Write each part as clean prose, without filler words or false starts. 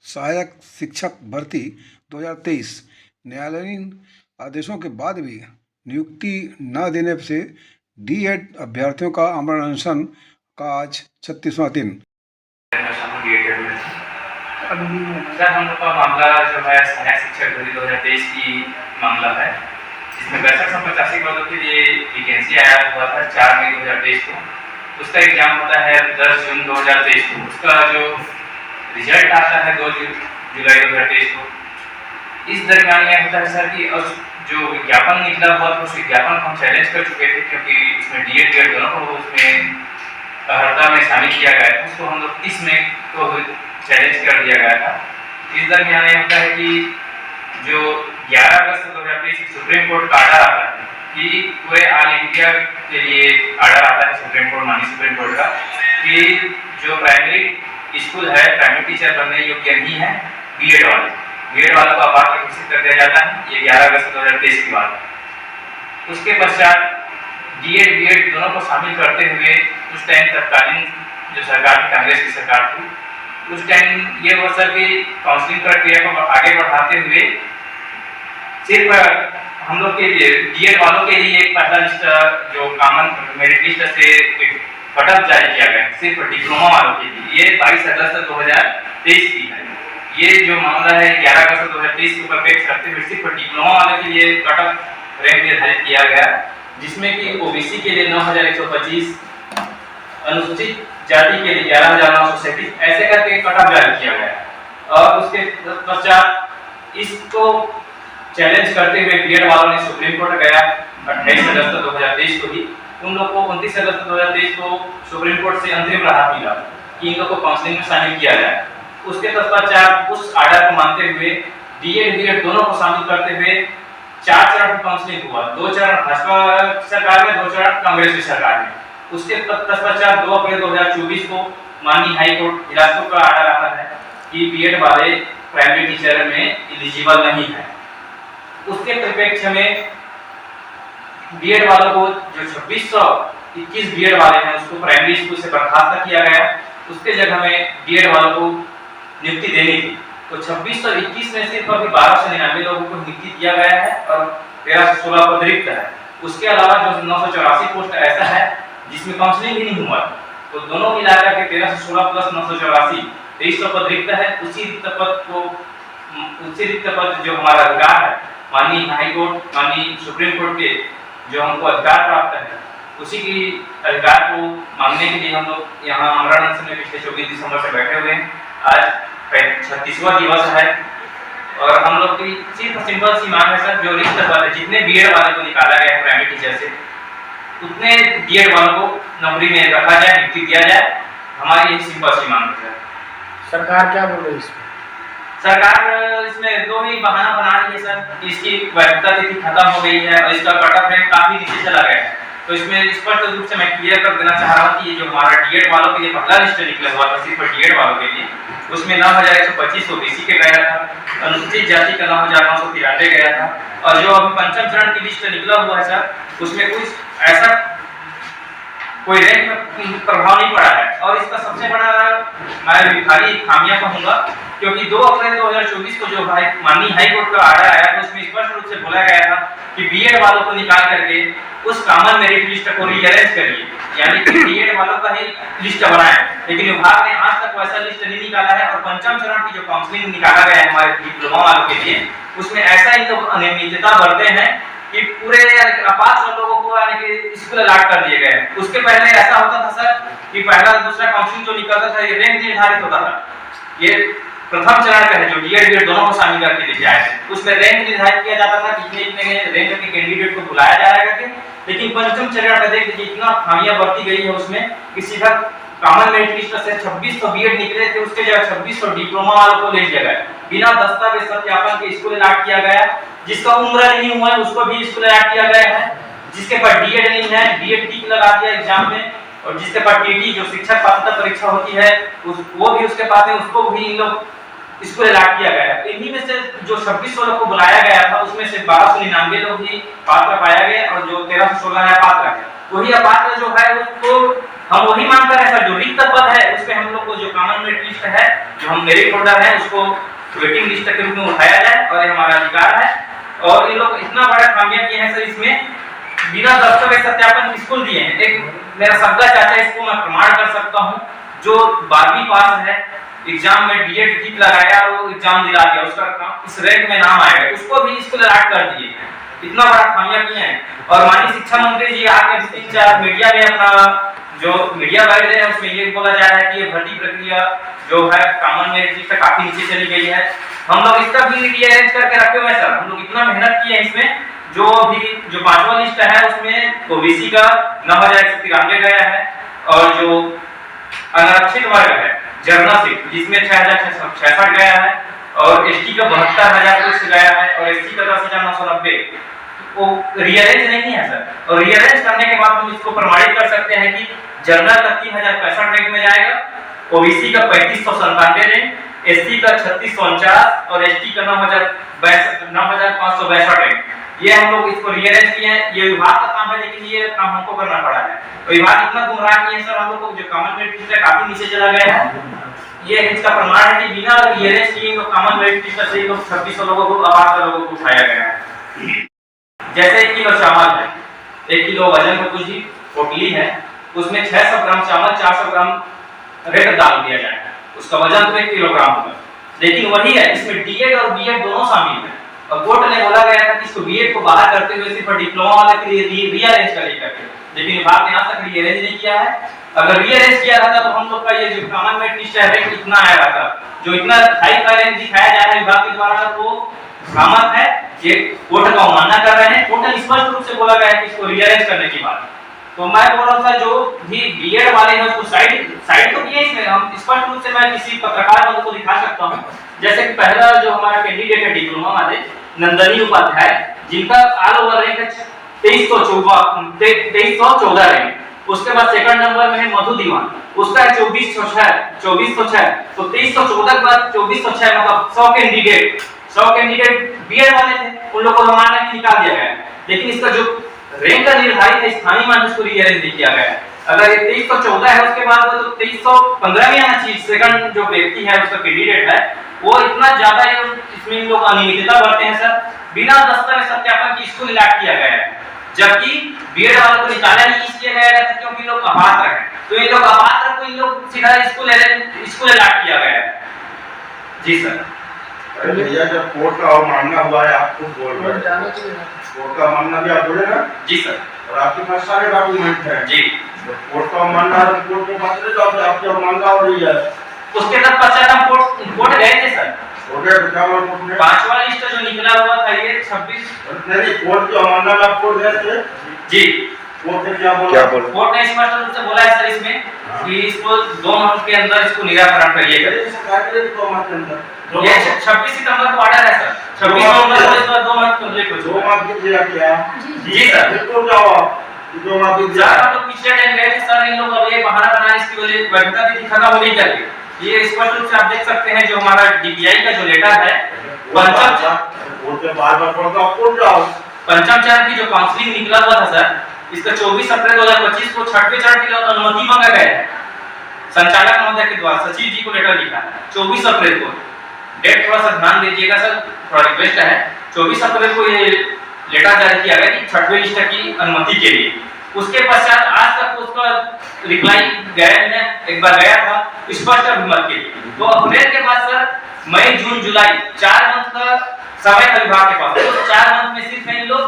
सहायक शिक्षक भर्ती 2023 न्यायालयीन आदेशों के बाद भी नियुक्ति न देने से डीएड अभ्यर्थियों का आमरण अनशन का आज 36वां दिन। सर, हम लोग का मामला जो है सहायक शिक्षक भर्ती 2023 की मामला है, जिसमें 6285 पदों के लिए वैकेंसी आया हुआ था 4 मई 2023 को। उसका एग्जाम होता है 10 जून 2023 को। उसका जो रिजल्ट आता है 2 जुलाई 2023 को। इस दरमियान यह होता है सर कि जो विज्ञापन निकला हुआ था उस विज्ञापन को हम चैलेंज कर चुके थे, क्योंकि उसमें डीएड बीएड दोनों को उसमें अर्हता में शामिल किया गया था। उसको हम लोग 30 मई को चैलेंज कर दिया गया था। इस दरमियान यह होता है कि जो 11 अगस्त 2023 सुप्रीम कोर्ट का आर्डर आता है कि पूरे ऑल इंडिया के लिए आर्डर आता है सुप्रीम कोर्ट, माननीय सुप्रीम कोर्ट का, कि जो प्राइमरी स्कूल है, प्राइमरी टीचर बनने योग्य नहीं है, बीएड वालों को अपात्र घोषित कर दिया जाता है। ये 11 अगस्त 2023 की बात है। उसके पश्चात डीएड बीएड दोनों को शामिल करते हुए उस टाइम तत्कालीन जो सरकार थी, कांग्रेस की सरकार थी, उस टाइम ये हुआ सर कि काउंसलिंग प्रक्रिया को आगे बढ़ाते हुए सिर्फ हम लोग के लिए डीएड वालों के लिए एक पहला लिस्ट जो कॉमन मेरिट लिस्ट से एक कटअप जारी किया गया, सिर्फ डिप्लोमा वालों के लिए। ये 22 अगस्त 2023 की है। ये जो मामला है 11 अगस्त 2023 को अपेक्ष करते हुए सिर्फ डिप्लोमा वालों के लिए कटअप रैंक निर्धारित किया गया, जिसमें कि ओबीसी के लिए 9125, अनुसूचित जाति के लिए 11937, ऐसे करके कटअप जारी किया गया। और उसके पश्चात इसको चैलेंज करते हुए बीएड वालों ने सुप्रीम कोर्ट गया 28 अगस्त 2023 को ही। उन लोग को 29 अगस्त 2023 को सुप्रीम कोर्ट से अंतरिम राहत मिला कि इन लोग को काउंसलिंग में शामिल किया जाए। उसके पश्चात उस आर्डर को मानते हुए डीएड बीएड दोनों को शामिल करते हुए 4 चरण की काउंसलिंग हुआ। 2 चरण भाजपा सरकार में, 2 चरण कांग्रेस की सरकार में। उसके पश्चात 2 अप्रैल 2024 को माननीय हाई कोर्ट बिलासपुर का आर्डर आता है कि बीएड वाले प्राइमरी टीचर में एलिजिबल नहीं है। उसके परिप्रेक्ष में बीएड वालों को जो 2621 बीएड वाले हैं उसको प्राइमरी स्कूल से बर्खास्त किया गया। उसके जगह में बीएड वालों को नियुक्ति देनी थी, तो 2621 में सिर्फ अभी 1299 लोगों को नियुक्ति दिया गया है और 1316 पद रिक्त है। उसके अलावा जो 984 पोस्ट ऐसा है जिसमें काउंसलिंग भी नहीं हुआ, तो दोनों मिलाकर के 1316 प्लस 984 2300 पद रिक्त है। उसी रिक्त पद जो हमारा अधिकार है, माननीय हाई कोर्ट, माननीय सुप्रीम कोर्ट के जो हमको अधिकार प्राप्त है, उसी की अधिकार को मांगने के लिए हम लोग यहाँ आमरण अनशन में पिछले 24 दिसंबर से बैठे हुए हैं। आज 36वां दिवस है और हम लोग की सिर्फ सिंपल सी मांग है सर, जो रिक्त वाले जितने बीएड वाले को निकाला गया है प्राइमरी टीचर से, उतने बीएड वालों को नौकरी में रखा जाए, नियुक्ति दिया जाए। हमारी एक सिंपल सी मांग है सर। सरकार क्या बोल रही है इसमें? सरकार इसमें 2 ही बहाना बना रही है सर। इसकी वैधता तिथि खत्म हो गई है और इसका कटअप रैंक काफी नीचे चला गया है। तो इसमें स्पष्ट रूप से मैं क्लियर कर देना चाह रहा हूँ कि ये जो हमारा डीएड वालों के लिए पहला लिस्ट निकला हुआ था सिर्फ डीएड वालों के लिए, उसमें 9125 ओबीसी के गया था, अनुसूचित जाति का 9993 गया था। और जो अभी पंचम चरण की लिस्ट निकला हुआ है सर, उसमें कुछ ऐसा कोई रैंक में प्रभाव नहीं पड़ा है। और इसका सबसे बड़ा मैं भारी खामियां कहूंगा, क्योंकि 2 अप्रैल 2024 को जो माननीय हाई कोर्ट का आर्डर आया था उसमें स्पष्ट रूप से बोला गया था कि बीएड वालों को निकाल करके उस कॉमन मेरिट लिस्ट को रीअरेंज करिए, यानी कि बीएड वालों का ही लिस्ट बनाएं। लेकिन विभाग ने आज तक वैसा लिस्ट नहीं निकाला है। और पंचम चरण की जो काउंसलिंग निकाला गया है हमारे डिप्लोमा वालों के लिए, उसमें ऐसा ही लोग अनियमितता बरते हैं कि पूरे अपात्र लोगों को यानी कि स्कूल अलॉट कर दिए गए। उसके पहले ऐसा होता था सर कि पहला दूसरा काउंसलिंग जो निकलता था ये रैंक निर्धारित होता था। ये प्रथम चरण का है जो डीएड बीएड दोनों को शामिल करके लेके आए थे, उसमें रैंक निर्धारित किया जाता था कि इतने रैंक के कैंडिडेट को बुलाया जा रहा है करके। लेकिन पंचम चरण का देख लीजिए इतना खामियां बरती गई है उसमें कि सीधा कॉमन मेरिट लिस्ट से 2600 बीएड निकले थे, उसके जगह 2600 डिप्लोमा वालों को ले लिया गया, बिना दस्तावेज सत्यापन के स्कूल अलॉट किया गया। जिसका उम्र नहीं हुआ है उसको भी स्कूल अलॉट किया गया है। जिसके पास डीएड नहीं है, डीएड टिक लगा दिया एग्जाम में। और जिसके पास टीटी जो शिक्षक पात्रता परीक्षा होती है वो भी उसके पास है, उसको भी इन लोग स्कूल अलॉट किया गया। इन्हीं में से जो 2600 लोग को बुलाया गया था उसमें से 1299 लोग ही पात्र पाया गया और जो 1316 है पात्र है। वही अपात्र जो है उसको हम वही मांग कर रहे हैं सर, जो रिक्त पद है उसपे हम लोग को जो कॉमन मेरिट लिस्ट है, जो हम मेरिट होल्डर है, उसको वेटिंग लिस्ट के रूप में उठाया जाए और ये हमारा अधिकार है। और ये लोग इतना बड़ा खामियां किए हैं सर, इसमें बिना दस्तावेज सत्यापन स्कूल दिए हैं। एक मेरा सगा चाचा, इसको मैं प्रमाण कर सकता हूँ, जो 12वीं पास है, एग्जाम में डीएड ठीक लगाया और वो एग्जाम दिला दिया, उसका इस रैंक में नाम आएगा, उसको भी स्कूल अलॉट कर दिए। इतना बड़ा खामियां किए हैं। और माननीय शिक्षा मंत्री जी आके 3-4 मीडिया में अपना जो मीडिया वाइड है उसमें ये बोला जा रहा है कि ये भर्ती प्रक्रिया जो है कॉमन मेरिट लिस्ट से काफी नीचे चली गई है। हम लोग इसका भी रीअरेंज करके रखे हुए हैं सर, हम लोग इतना मेहनत किए हैं इसमें। जो भी जो 5वां लिस्ट है उसमें ओबीसी का 9193 गया है, और जो अनारक्षित वर्ग है जनरल सीट जिसमें 6066 गया है, और एसटी का 72,000 कुछ गया है, और एससी का 10,990। वो रीअरेंज नहीं है सर, और रीअरेंज करने के बाद हम इसको प्रमाणित कर सकते हैं कि जनरल का 3065 रैंक में जाएगा, ओबीसी का 3597 रैंक, एससी का 3649 और एसटी का 9562 रैंक। ये हम लोग इसको रीअरेंज किए हैं। ये विभाग का काम है, लेकिन ये काम हमको करना पड़ा है। तो विभाग इतना गुमराह किए सर, हम लोग को जो कॉमन मेरिट लिस्ट काफी नीचे चला गया है। ये इसका प्रमाण है कि बिना रीअरेंज किए तो कॉमन मेरिट लिस्ट से ही 2600 लोगों को, अपात्र लोगों को उठाया गया है। जैसे 1 किलो चावल है, 1 किलो वजन का कुछ भी पोटली है, उसमें 600 ग्राम चावल, 400 ग्राम रेड डाल दिया जाएगा, उसका वजन तो 1 किलोग्राम होगा। लेकिन वही है, इसमें डीएड और बीएड दोनों शामिल है, और कोर्ट ने बोला गया था कि इसको बीएड को बाहर करते हुए सिर्फ डिप्लोमा वाले के लिए रीअरेंज करेगा, लेकिन विभाग ने आज तक रीअरेंज नहीं किया है। अगर रीअरेंज किया रहता तो हम लोग का ये जो कॉमन मेरिट लिस्ट है रैंक इतना आया रहता, जो इतना हाई रैंक दिखाया जा रहा है विभाग के द्वारा, वो भ्रामक है। ये कोर्ट का अवमानना कर रहे हैं। कोर्ट ने स्पष्ट रूप से बोला गया है कि इसको रीअरेंज करने की बात। तो मैं बोल रहा हूं सर, जो भी बीएड वाले हैं उसको साइड तो किए इसमें, हम स्पष्ट रूप से मैं किसी पत्रकार बंधु को दिखा सकता हूं। जैसे कि पहला जो हमारा कैंडिडेट है डिप्लोमा वाले नंदनी उपाध्याय, जिनका ऑल ओवर रैंक है 2314 रैंक। उसके बाद सेकंड नंबर में है मधु दीवान, उसका है 2406। तो 2314 के बाद 2406, मतलब 100 कैंडिडेट बीएड वाले थे, उन लोगों को मानना कि निकाल दिया गया। लेकिन इसका जो रैंक का निर्धारित है स्थानीय मान, उसको रीअरेंज नहीं किया गया। अगर ये 2314 है, उसके बाद वो तो 2315 में आना चाहिए। सेकंड जो व्यक्ति है उसका कैंडिडेट है, वो इतना ज्यादा इसमें लोग अनियमितता बरते हैं सर। बिना दस्तावेज सत्यापन की स्कूल अलॉट किया गया है, जबकि बीएड वालों को निकाला नहीं इसलिए गया था क्योंकि लोग अपात्र हैं। तो ये लोग अपात्र को इन लोग सीधा स्कूल अलॉट किया गया है। जी सर। भैया जब कोर्ट का मानना हुआ है, आप खुद बोल रहे हैं, कोर्ट का मानना भी आप बोले ना? जी सर। और आपके पास सारे डॉक्यूमेंट हैं? जी। कोर्ट का मानना है, कोर्ट के पास तो आपकी अवमानना हो रही है। उसके तक पश्चात हम कोर्ट गए थे सर। पांचवा लिस्ट जो निकला हुआ था ये 26 नहीं, कोर्ट की अवमानना में आप कोर्ट गए थे? जी। कोर्ट ने क्या बोला? कोर्ट ने स्पष्ट रूप से बोला है सर इसमें कि इसको 2 मंथ के अंदर इसको निराकरण करिएगा। ये 26 सितंबर को ऑर्डर है सर, 26 नवंबर को इसका 2 मंथ कंप्लीट हो चुका है। 2 मंथ किया क्या? जी सर। बिल्कुल जाओ आप 2 मंथ की सर। हम लोग पिछले टाइम गए थे सर, इन लोग अब ये बहाना बना इसकी वजह वैधता तिथि खत्म हो गई करके। ये स्पष्ट रूप से आप देख सकते हैं, जो हमारा डीपीआई का जो लेटर है पंचम चरण की जो काउंसलिंग निकला हुआ था सर, इसका 24 अप्रैल 2025 को 6वें चरण के लिए अनुमति मांगा गया है संचालक महोदय के द्वारा। सचिव जी को लेटर लिखा है 24 अप्रैल को। डेट थोड़ा सा ध्यान दीजिएगा सर, थोड़ा रिक्वेस्ट है। 24 अप्रैल को ये लेटर जारी किया गया कि 6वें लिस्ट की अनुमति के लिए। उसके पश्चात आज तक उसका रिप्लाई गया नहीं, एक बार गया था स्पष्ट अभिमत के लिए। तो अप्रैल के बाद सर मई जून जुलाई 4 मंथ का समय था विभाग के पास। तो 4 मंथ में सिर्फ इन लोग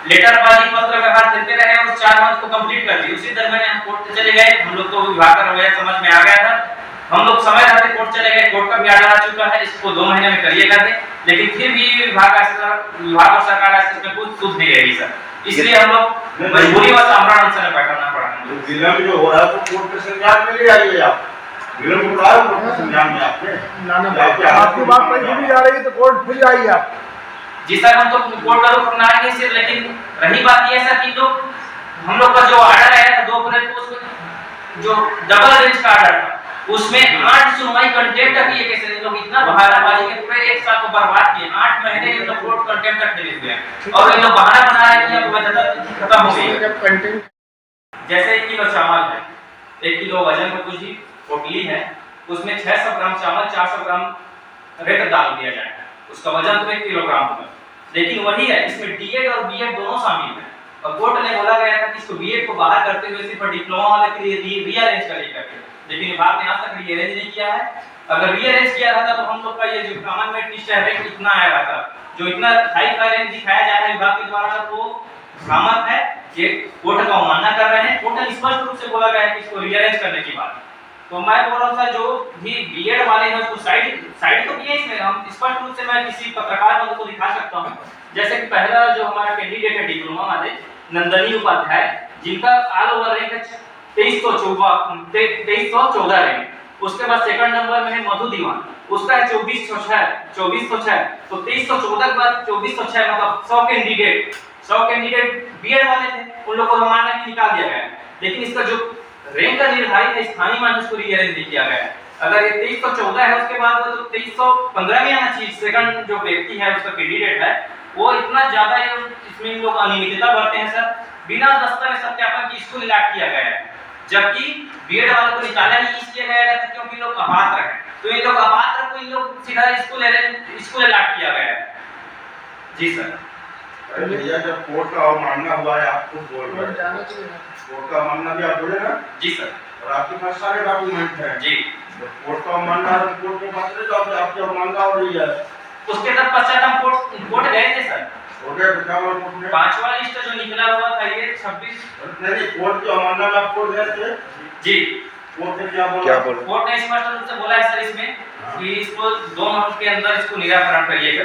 लेटरबाजी पत्र व्यवहार देते रहे और 4 मंथ को कंप्लीट कर दी। उसी दरमियान हम कोर्ट चले गए। हम लोग को विभाग का रवैया समझ में आ गया था, हम लोग समय रहते कोर्ट चले गए। कोर्ट का भी ऑर्डर आ चुका है, इसको 2 महीने में करिएगा थे, लेकिन फिर भी विभाग और सरकार इसमें कुछ सूझ नहीं रही सर। इसलिए हम लोग मजबूरी वश आमरण अनशन में बैठना पड़ा। विलंब जो हो रहा है तो कोर्ट के संज्ञान में ले आइए आप। विलंब हो रहा है कोर्ट के संज्ञान में आपने आपकी बात नहीं जा रही तो कोर्ट फिर आइए आप। जी सर, हम तो कोर्ट का रुख अपना रहे हैं, लेकिन रही बात ये सर कि लोग हम लोग का जो ऑर्डर आया था 2 अप्रैल को, उसमें जो डबल बेंच का ऑर्डर था उसमें 8 सुनवाई कंटेम्प्ट किए कैसे इन लोग इतना बहानाबाजी के पूरे 1 साल को बर्बाद किए। 8 महीने इन लोग कोर्ट कंटेम्प्ट तक खेले हुए हैं और इन लोग बहाना बना रहे हैं कि अब वैधता खत्म हो गई। जैसे कि चावल है, 1 किलो वजन का कुछ भी पोटली है, उसमें 600 ग्राम चावल, 400 ग्राम रेत डाल दिया जाए, उसका वजन तो 1 किलोग्राम होगा। लेकिन वही है, इसमें डीएड और बीएड दोनों शामिल है। और कोर्ट ने बोला गया था कि इसको बीएड को बाहर करते हुए सिर्फ डिप्लोमा वाले के लिए रीअरेंज करेगा, लेकिन विभाग ने आज तक रीअरेंज नहीं किया है। अगर रीअरेंज किया रहता तो हम लोग का ये जो कॉमन मेरिट लिस्ट है रैंक इतना आया रहता, जो इतना हाई रैंक दिखाया जा रहा है विभाग के द्वारा, तो भ्रामक है। ये कोर्ट का अवमानना कर रहे हैं। कोर्ट ने स्पष्ट रूप से बोला गया है कि इसको रीअरेंज करने की बात। तो मैं बोल रहा था जो भी बीएड वाले हैं उसको साइड तो किए इसमें, हम स्पष्ट रूप से मैं किसी पत्रकार बंधु को दिखा सकता हूं। जैसे कि पहला जो हमारा कैंडिडेट है डिप्लोमा वाले नंदनी उपाध्याय, जिनका ऑल ओवर रैंक है 2314 रैंक। उसके बाद सेकंड नंबर में है मधु दीवान, उसका है 2406। तो 2314 के बाद 2406, मतलब 100 कैंडिडेट बीएड वाले थे, उन लोगों को हमारा निकाल दिया गया। लेकिन इसका जो रैंक का निर्धारित है स्थानीय मान उसको रीअरेंज नहीं किया गया है। अगर ये 2314 है उसके बाद तो 2315 में आना चाहिए। सेकंड जो व्यक्ति है उसका कैंडिडेट है वो इतना ज्यादा इसमें इन लोग अनियमितता बरते हैं सर। बिना दस्तावेज सत्यापन की स्कूल अलॉट किया गया है, जबकि बीएड वालों को निकाला ही इसलिए गया था क्योंकि लोग अपात्र हैं। तो इन लोग अपात्र को इन लोग सीधा स्कूल अलॉट किया गया है। जी सर। भैया जब कोर्ट का अवमानना हुआ है, आप खुद बोल रहे हैं, कोर्ट का अवमानना भी आप बोले ना? जी सर। और आपके पास सारे डॉक्यूमेंट हैं। जी। कोर्ट का अवमानना, कोर्ट के पास तो आपकी अवमानना हो रही है। उसके तक पश्चात हम कोर्ट गए थे सर। हो गया तो क्या हुआ कोर्ट में? पांचवा लिस्ट जो निकला हुआ था ये 26 नहीं, कोर्ट की अवमानना में आप कोर्ट गए थे? जी। कोर्ट ने क्या बोला? कोर्ट ने स्पष्ट रूप से बोला है सर इसमें कि इसको 2 माह के अंदर इसको निराकरण करिएगा।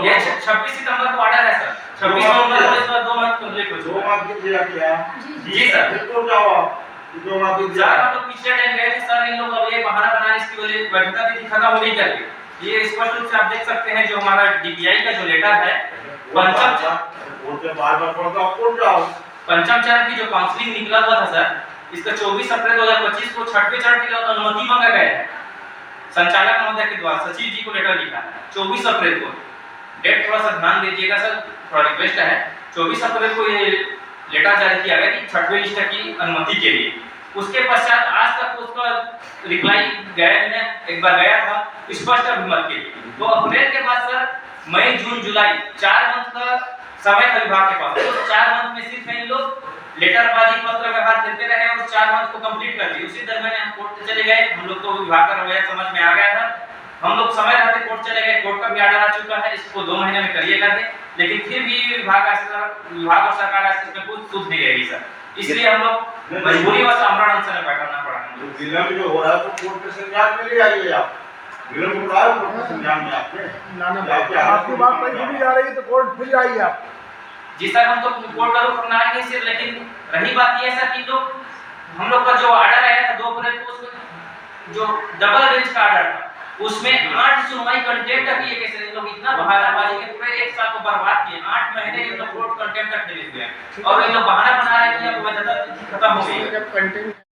ये 26 सितंबर को ऑर्डर है सर। 26 नवंबर को इसका 2 माह कंप्लीट हो चुका है। 2 माह की दिया क्या? जी सर। तो क्या हुआ? 2 माह की सर हम लोग पिछले टाइम गए थे सर, इन लोग अब ये बहाना बनाने इसकी वजह वैधता तिथि खत्म हो गई करके। ये स्पष्ट रूप से आप देख सकते हैं जो हमारा डीपीआई का जो लेटर है पंचम चरण की जो काउंसलिंग निकला हुआ था सर, इसका 24 अप्रैल 2025 को 6वें चरण के लिए अनुमति मांगा गया है संचालक महोदय के द्वारा। सचिव जी को लेटर लिखा है 24 अप्रैल को। डेट थोड़ा सा ध्यान दीजिएगा सर, थोड़ा रिक्वेस्ट है। 24 अप्रैल को ये लेटर जारी किया गया कि 6वें लिस्ट की अनुमति के लिए। उसके पश्चात आज तक उसका रिप्लाई गया नहीं, एक बार गया था स्पष्ट अभिमत के लिए। तो अप्रैल के बाद सर मई जून जुलाई 4 मंथ का समय था विभाग के पास। तो 4 मंथ में सिर्फ इन लोग लेटरबाजी पत्र व्यवहार करते रहे और 4 मंथ को कंप्लीट कर दिए। उसी दरमियान हम कोर्ट चले गए। हम लोग को विभाग का रवैया समझ में आ गया था, हम लोग समय रहते कोर्ट चले गए। कोर्ट का भी ऑर्डर आ चुका है, इसको 2 महीने में करिए कर दे, लेकिन फिर भी विभाग और सरकार इसमें कुछ सूझ नहीं रही सर। इसलिए हम लोग मजबूरीवश आमरण अनशन में बैठना पड़ा। विलंब जो हो रहा है तो कोर्ट के संज्ञान में ले आइए आप। विलंब हो रहा है कोर्ट के संज्ञान में आपने आपकी बात नहीं सुनी जा रही है तो कोर्ट फिर आइए आप। जी सर, हम तो कोर्ट का रुख अपनाएंगे सिर्फ, लेकिन रही बात ये है सर कि लोग हम लोग का जो ऑर्डर आया था 2 अप्रैल को, उसमें जो डबल बेंच का ऑर्डर था उसमें 8 सुनवाई कंटेम्प्ट किए गए सर। इन लोग इतना बहानाबाजी के पूरे 1 साल को बर्बाद किए। 8 महीने इन लोग कोर्ट कंटेम्प्ट तक खेले हुए हैं और इन लोग बहाना बना रहे हैं कि अब वैधता खत्म हो गई है।